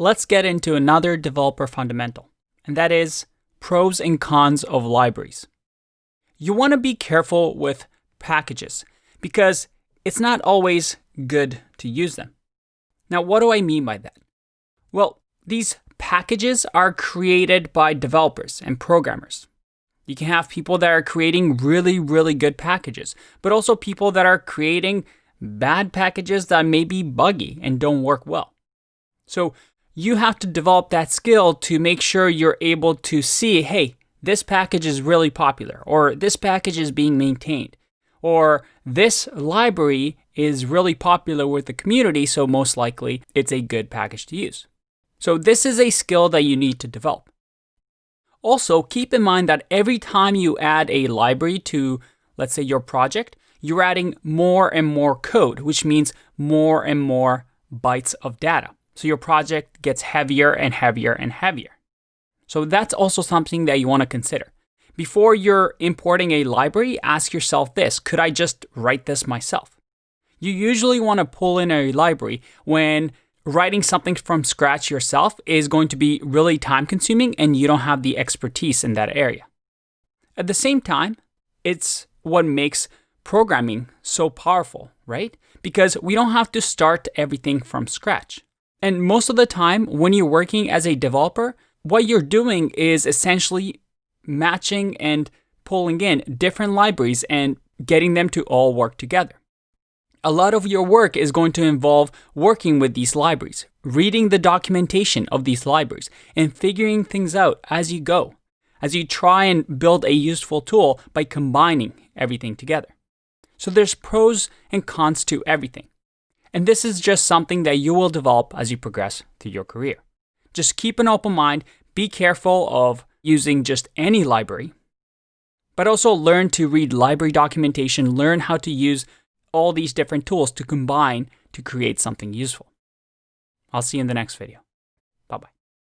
let's get into another developer fundamental, and that is pros and cons of libraries. You want to be careful with packages because it's not always good to use them. Now, what do I mean by that? Well, these packages are created by developers and programmers. You can have people that are creating really, really good packages, but also people that are creating bad packages that may be buggy and don't work well. So you have to develop that skill to make sure you're able to see, hey, this package is really popular, or this package is being maintained, or this library is really popular with the community, so most likely it's a good package to use. So this is a skill that you need to develop. Also, keep in mind that every time you add a library to, let's say, your project, you're adding more and more code, which means more and more bytes of data. So your project gets heavier and heavier and heavier. So that's also something that you want to consider. Before you're importing a library, ask yourself this: could I just write this myself? You usually want to pull in a library when writing something from scratch yourself is going to be really time consuming and you don't have the expertise in that area. At the same time, it's what makes programming so powerful, right? Because we don't have to start everything from scratch. And most of the time, when you're working as a developer, what you're doing is essentially matching and pulling in different libraries and getting them to all work together. A lot of your work is going to involve working with these libraries, reading the documentation of these libraries, and figuring things out as you go, as you try and build a useful tool by combining everything together. So there's pros and cons to everything. And this is just something that you will develop as you progress through your career. Just keep an open mind, be careful of using just any library, but also learn to read library documentation, learn how to use all these different tools to combine to create something useful. I'll see you in the next video.